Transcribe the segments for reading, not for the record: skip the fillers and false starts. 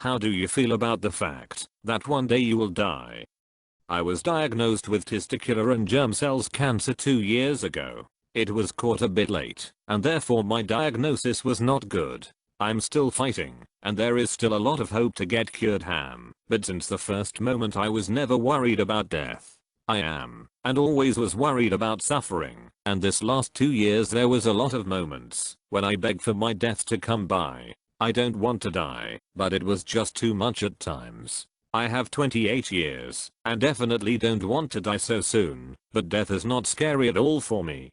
How do you feel about the fact that one day you will die? I was diagnosed with testicular and germ cells cancer 2 years ago. It was caught a bit late, and therefore my diagnosis was not good. I'm still fighting, and there is still a lot of hope to get cured but since the first moment I was never worried about death. I am, and always was worried about suffering, and this last 2 years there was a lot of moments when I begged for my death to come by. I don't want to die, but it was just too much at times. I have 28 years, and definitely don't want to die so soon, but death is not scary at all for me.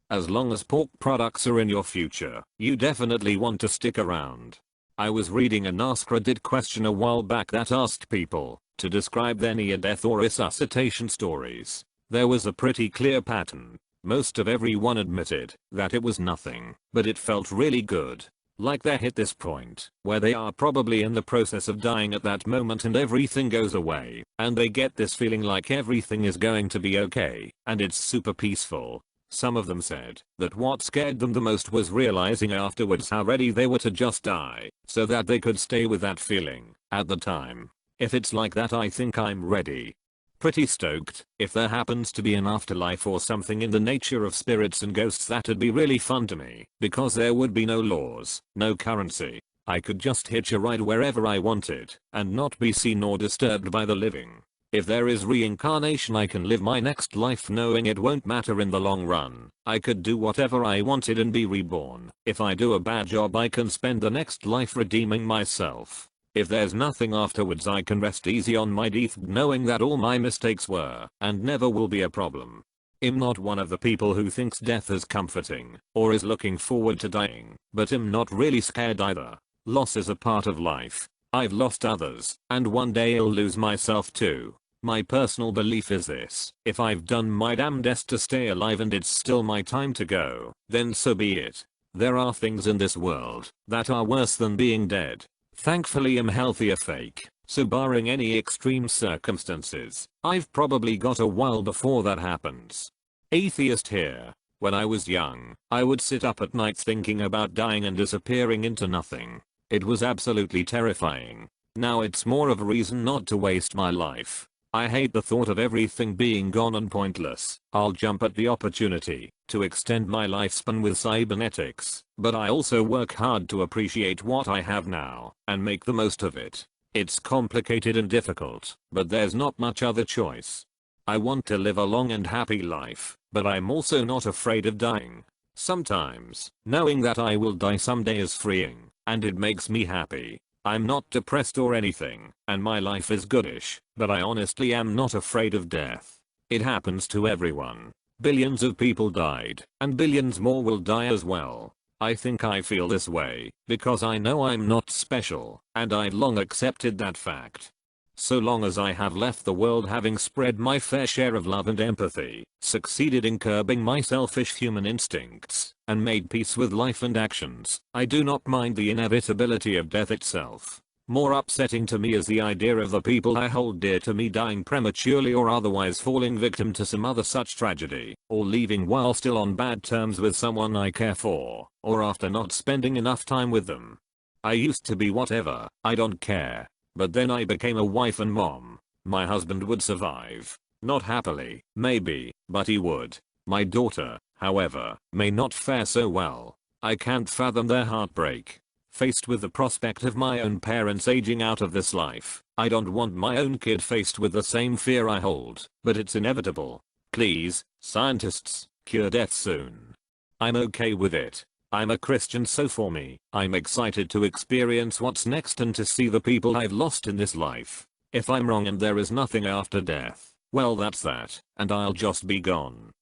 As long as pork products are in your future, you definitely want to stick around. I was reading an askreddit question a while back that asked people to describe their near-death or resuscitation stories. There was a pretty clear pattern. Most of everyone admitted that it was nothing, but it felt really good. Like they hit this point where they are probably in the process of dying at that moment and everything goes away, and they get this feeling like everything is going to be okay, and it's super peaceful. Some of them said that what scared them the most was realizing afterwards how ready they were to just die, so that they could stay with that feeling at the time. If it's like that, I think I'm ready. Pretty stoked. If there happens to be an afterlife or something in the nature of spirits and ghosts, that'd be really fun to me, because there would be no laws, no currency. I could just hitch a ride wherever I wanted, and not be seen or disturbed by the living. If there is reincarnation, I can live my next life knowing it won't matter in the long run. I could do whatever I wanted and be reborn. If I do a bad job, I can spend the next life redeeming myself. If there's nothing afterwards, I can rest easy on my death knowing that all my mistakes were and never will be a problem. I'm not one of the people who thinks death is comforting or is looking forward to dying, but I'm not really scared either. Loss is a part of life. I've lost others, and one day I'll lose myself too. My personal belief is this: if I've done my damnedest to stay alive and it's still my time to go, then so be it. There are things in this world that are worse than being dead. Thankfully I'm healthy or fake, so barring any extreme circumstances, I've probably got a while before that happens. Atheist here. When I was young, I would sit up at night thinking about dying and disappearing into nothing. It was absolutely terrifying. Now it's more of a reason not to waste my life. I hate the thought of everything being gone and pointless. I'll jump at the opportunity to extend my lifespan with cybernetics, but I also work hard to appreciate what I have now and make the most of it. It's complicated and difficult, but there's not much other choice. I want to live a long and happy life, but I'm also not afraid of dying. Sometimes, knowing that I will die someday is freeing, and it makes me happy. I'm not depressed or anything, and my life is goodish, but I honestly am not afraid of death. It happens to everyone. Billions of people died, and billions more will die as well. I think I feel this way because I know I'm not special, and I've long accepted that fact. So long as I have left the world having spread my fair share of love and empathy, succeeded in curbing my selfish human instincts, and made peace with life and actions, I do not mind the inevitability of death itself. More upsetting to me is the idea of the people I hold dear to me dying prematurely or otherwise falling victim to some other such tragedy, or leaving while still on bad terms with someone I care for, or after not spending enough time with them. I used to be whatever, I don't care. But then I became a wife and mom. My husband would survive. Not happily, maybe, but he would. My daughter, however, may not fare so well. I can't fathom their heartbreak. Faced with the prospect of my own parents aging out of this life, I don't want my own kid faced with the same fear I hold, but it's inevitable. Please, scientists, cure death soon. I'm okay with it. I'm a Christian, so for me, I'm excited to experience what's next and to see the people I've lost in this life. If I'm wrong and there is nothing after death, well that's that, and I'll just be gone.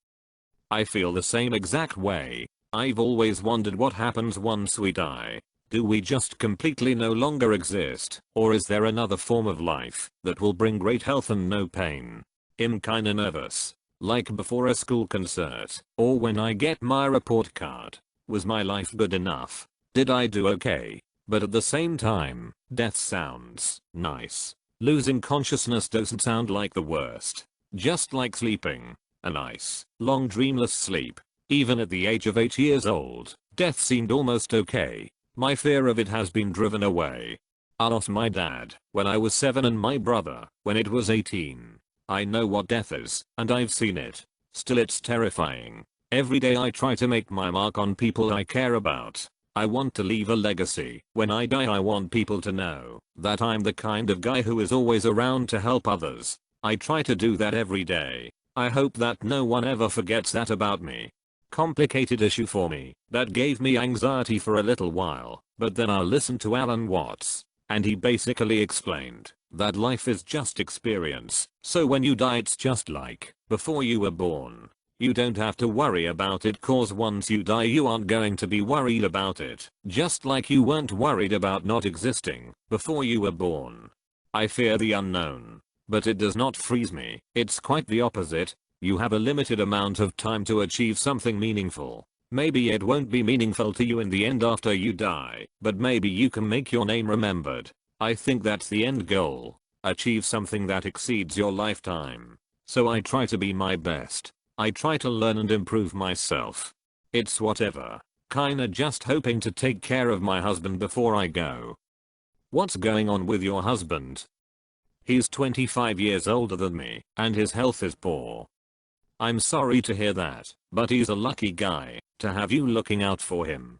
I feel the same exact way. I've always wondered what happens once we die. Do we just completely no longer exist, or is there another form of life that will bring great health and no pain? I'm kinda nervous. Like before a school concert, or when I get my report card. Was my life good enough? Did I do okay? But at the same time, death sounds nice. Losing consciousness doesn't sound like the worst. Just like sleeping. A nice, long dreamless sleep. Even at the age of 8 years old, death seemed almost okay. My fear of it has been driven away. I lost my dad when I was 7 and my brother when it was 18. I know what death is, and I've seen it. Still, it's terrifying. Every day I try to make my mark on people I care about. I want to leave a legacy. When I die, I want people to know that I'm the kind of guy who is always around to help others. I try to do that every day. I hope that no one ever forgets that about me. Complicated issue for me that gave me anxiety for a little while, but then I listened to Alan Watts, and he basically explained that life is just experience. So when you die, it's just like before you were born. You don't have to worry about it, cause once you die you aren't going to be worried about it, just like you weren't worried about not existing before you were born. I fear the unknown, but it does not freeze me. It's quite the opposite. You have a limited amount of time to achieve something meaningful. Maybe it won't be meaningful to you in the end after you die, but maybe you can make your name remembered. I think that's the end goal. Achieve something that exceeds your lifetime. So I try to be my best. I try to learn and improve myself. It's whatever. Kinda just hoping to take care of my husband before I go. What's going on with your husband? He's 25 years older than me, and his health is poor. I'm sorry to hear that, but he's a lucky guy to have you looking out for him.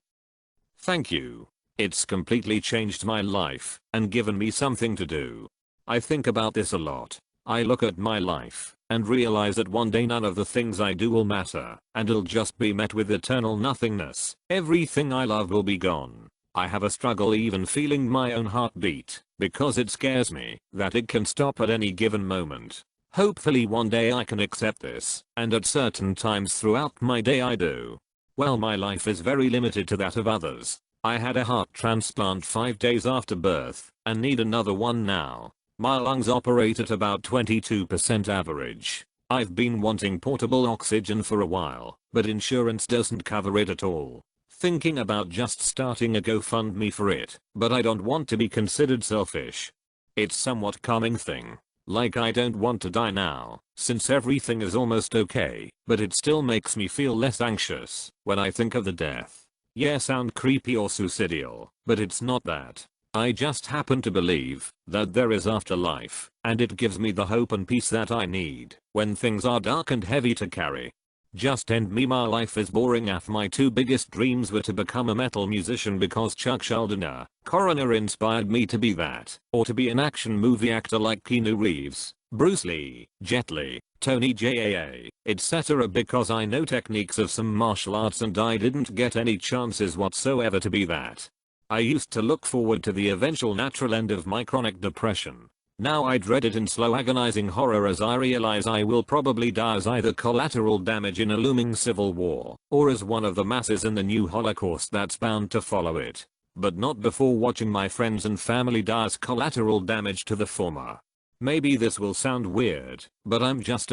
Thank you. It's completely changed my life and given me something to do. I think about this a lot. I look at my life and realize that one day none of the things I do will matter, and it'll just be met with eternal nothingness. Everything I love will be gone. I have a struggle even feeling my own heartbeat, because it scares me that it can stop at any given moment. Hopefully one day I can accept this, and at certain times throughout my day I do. Well, my life is very limited to that of others. I had a heart transplant 5 days after birth, and need another one now. My lungs operate at about 22% average. I've been wanting portable oxygen for a while, but insurance doesn't cover it at all. Thinking about just starting a GoFundMe for it, but I don't want to be considered selfish. It's somewhat calming thing. Like I don't want to die now, since everything is almost okay, but it still makes me feel less anxious when I think of the death. Yeah, sound creepy or suicidal, but it's not that. I just happen to believe that there is afterlife, and it gives me the hope and peace that I need when things are dark and heavy to carry. Just end me, my life is boring af. My two biggest dreams were to become a metal musician because Chuck Schuldiner, Coroner inspired me to be that, or to be an action movie actor like Keanu Reeves, Bruce Lee, Jet Li, Tony Jaa, etc. because I know techniques of some martial arts and I didn't get any chances whatsoever to be that. I used to look forward to the eventual natural end of my chronic depression. Now I dread it in slow agonizing horror as I realize I will probably die as either collateral damage in a looming civil war, or as one of the masses in the new Holocaust that's bound to follow it. But not before watching my friends and family die as collateral damage to the former. Maybe this will sound weird, but I'm just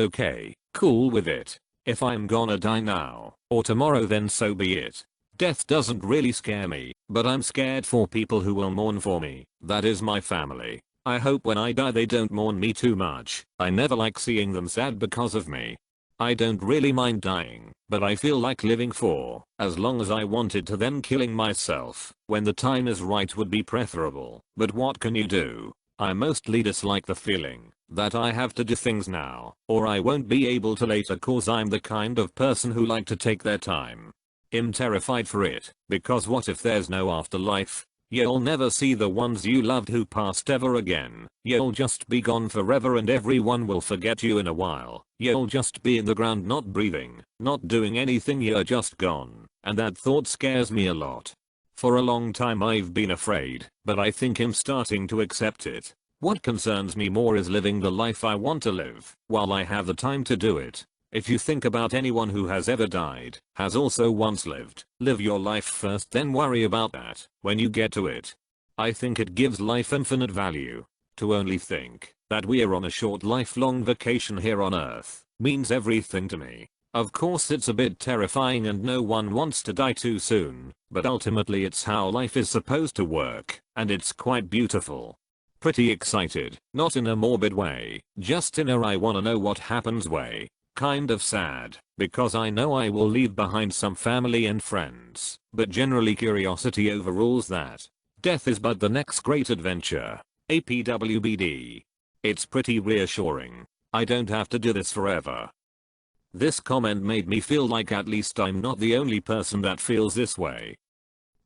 cool with it. If I'm gonna die now, or tomorrow, then so be it. Death doesn't really scare me, but I'm scared for people who will mourn for me. That is my family. I hope when I die they don't mourn me too much. I never like seeing them sad because of me. I don't really mind dying, but I feel like living for as long as I wanted to, then killing myself when the time is right would be preferable. But what can you do? I mostly dislike the feeling that I have to do things now, or I won't be able to later, cause I'm the kind of person who like to take their time. I'm terrified for it, because what if there's no afterlife? You'll never see the ones you loved who passed ever again. You'll just be gone forever and everyone will forget you in a while. You'll just be in the ground not breathing, not doing anything, you're just gone. And that thought scares me a lot. For a long time I've been afraid, but I think I'm starting to accept it. What concerns me more is living the life I want to live, while I have the time to do it. If you think about anyone who has ever died, has also once lived, live your life first, then worry about that when you get to it. I think it gives life infinite value. To only think that we're on a short lifelong vacation here on Earth means everything to me. Of course it's a bit terrifying and no one wants to die too soon, but ultimately it's how life is supposed to work, and it's quite beautiful. Pretty excited, not in a morbid way, just in a I wanna know what happens way. Kind of sad, because I know I will leave behind some family and friends, but generally curiosity overrules that. Death is but the next great adventure. APWBD. It's pretty reassuring. I don't have to do this forever. This comment made me feel like at least I'm not the only person that feels this way.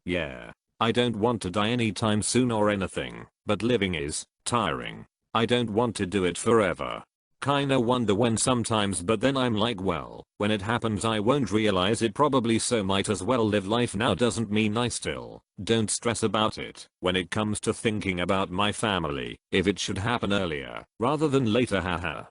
Yeah. I don't want to die anytime soon or anything, but living is tiring. I don't want to do it forever. Kinda wonder when sometimes, but then I'm like, well, when it happens I won't realize it probably, so might as well live life now. Doesn't mean I still don't stress about it when it comes to thinking about my family, if it should happen earlier rather than later, haha.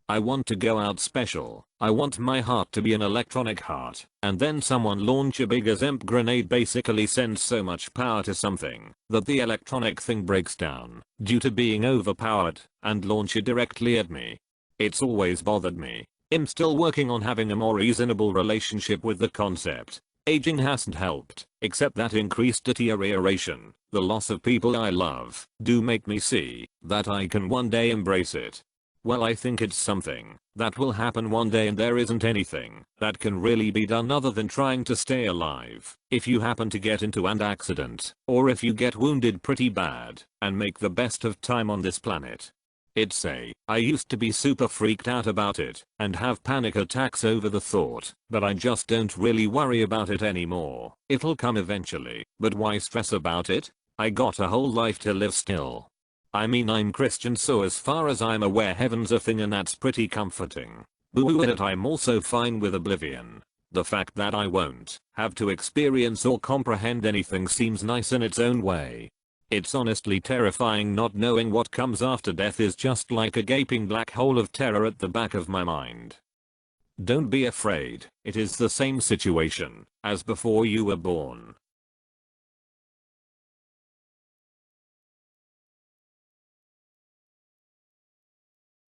I want to go out special. I want my heart to be an electronic heart, and then someone launch a big Azemp grenade, basically send so much power to something that the electronic thing breaks down due to being overpowered, and launch it directly at me. It's always bothered me. I'm still working on having a more reasonable relationship with the concept. Aging hasn't helped, except that increased deterioration, the loss of people I love, do make me see that I can one day embrace it. Well, I think it's something that will happen one day, and there isn't anything that can really be done other than trying to stay alive. If you happen to get into an accident, or if you get wounded pretty bad, and make the best of time on this planet. I used to be super freaked out about it and have panic attacks over the thought, but I just don't really worry about it anymore. It'll come eventually, but why stress about it? I got a whole life to live still. I mean, I'm Christian, so as far as I'm aware heaven's a thing, and that's pretty comforting. But I'm also fine with oblivion. The fact that I won't have to experience or comprehend anything seems nice in its own way. It's honestly terrifying not knowing what comes after death is just like a gaping black hole of terror at the back of my mind. Don't be afraid, it is the same situation as before you were born.